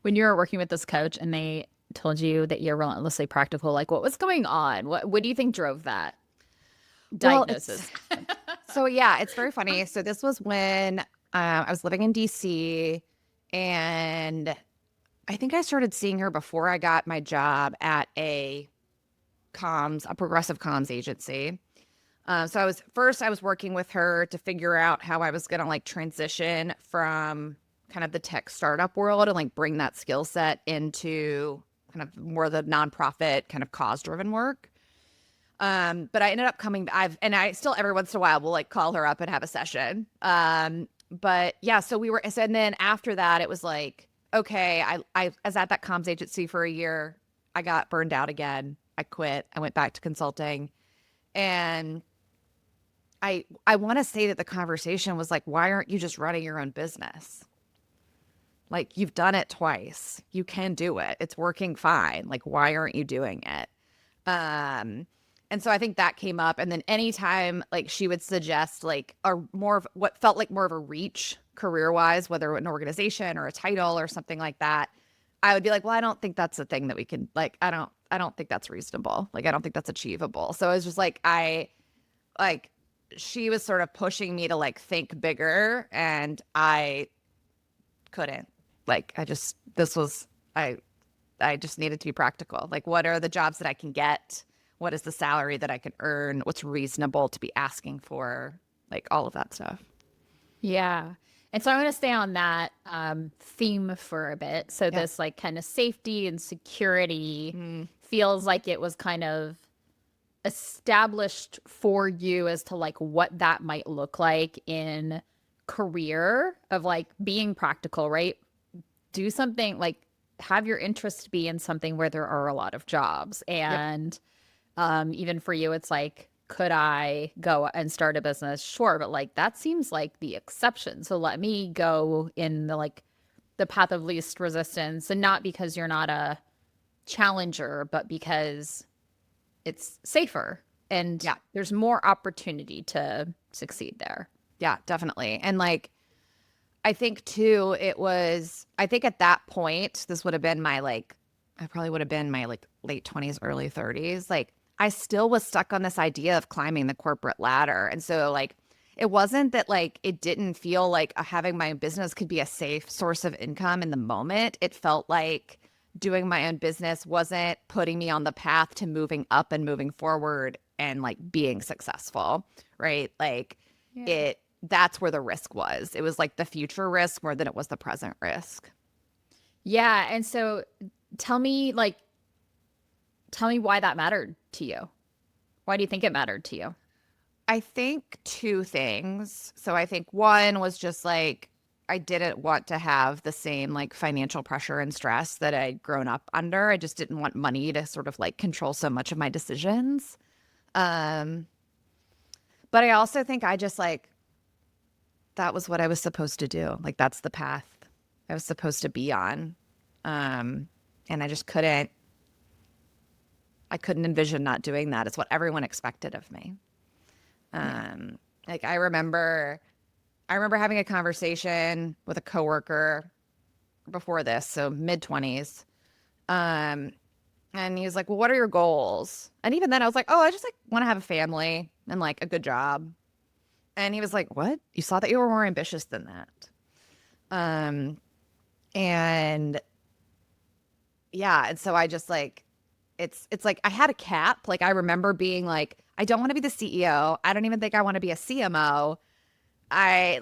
when you were working with this coach and they told you that you're relentlessly practical, like what was going on? What do you think drove that Well, it's diagnosis? so yeah, it's very funny. So this was when I was living in DC, and I think I started seeing her before I got my job at a progressive comms agency. So I was working with her to figure out how I was gonna like transition from kind of the tech startup world and like bring that skill set into kind of more the nonprofit kind of cause driven work. But I ended up and I still every once in a while will like call her up and have a session. But yeah, and then after that, it was like, okay, I was at that comms agency for a year. I got burned out again. I quit. I went back to consulting. And I want to say that the conversation was like, why aren't you just running your own business? Like you've done it twice. You can do it. It's working fine. Like why aren't you doing it? Um, and so I think that came up. And then anytime like she would suggest like a more of what felt like more of a reach career wise, whether an organization or a title or something like that, I would be like, well, I don't think that's a thing that we can like, I don't think that's reasonable. Like, I don't think that's achievable. So it was just like, she was sort of pushing me to like think bigger and I couldn't. Like, I just needed to be practical. Like, what are the jobs that I can get? What is the salary that I can earn? What's reasonable to be asking for? Like, all of that stuff. Yeah. And so I want to stay on that theme for a bit. So Yeah. this like kind of safety and security Mm, feels like it was kind of established for you as to like what that might look like in career of like being practical, right? Do something like have your interest be in something where there are a lot of jobs. yep. And even for you, it's like, could I go and start a business? Sure, but like that seems like the exception. So let me go in the like the path of least resistance, and not because you're not a challenger, but because it's safer and Yeah. there's more opportunity to succeed there. Yeah, definitely. And like, I think too, I think at that point, this would have been I probably would have been my like late 20s, early 30s. Like, I still was stuck on this idea of climbing the corporate ladder. And so, like, it wasn't that like it didn't feel like having my own business could be a safe source of income in the moment. It felt like doing my own business wasn't putting me on the path to moving up and moving forward and like being successful, right? Like, Yeah. that's where the risk was. It was like the future risk more than it was the present risk. Yeah. And so tell me, like, tell me why that mattered to you. Why do you think it mattered to you? I think two things. So I think one was just like I didn't want to have the same like financial pressure and stress that I'd grown up under. I just didn't want money to sort of like control so much of my decisions. Um, but I also think I just like that was what I was supposed to do. Like that's the path I was supposed to be on. Um, and I couldn't envision not doing that. It's what everyone expected of me. Yeah. Like I remember having a conversation with a coworker before this, so mid 20s. Um, and he was like, "Well, what are your goals?" And even then I was like, "Oh, I just like want to have a family and like a good job." And he was like, "What? You saw that you were more ambitious than that." Um, and yeah, and so I just like it's like I had a cap. Like I remember being like, I don't want to be the CEO. I don't even think I want to be a CMO. I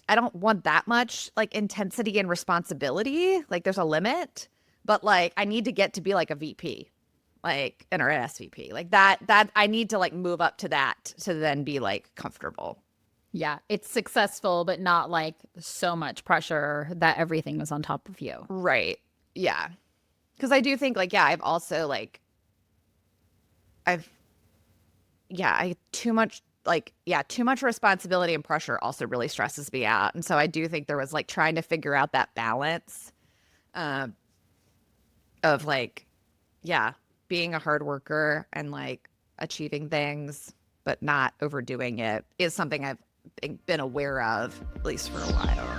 don't want that much like intensity and responsibility. Like there's a limit, but like I need to get to be like a VP, like or an SVP. Like that I need to like move up to that to then be like comfortable. Yeah. It's successful, but not like so much pressure that everything was on top of you. Right. Yeah. Because I do think like yeah, I've also like I've yeah, I too much like yeah, too much responsibility and pressure also really stresses me out. And so I do think there was like trying to figure out that balance um of like yeah, being a hard worker and like achieving things but not overdoing it is something I've been aware of at least for a while.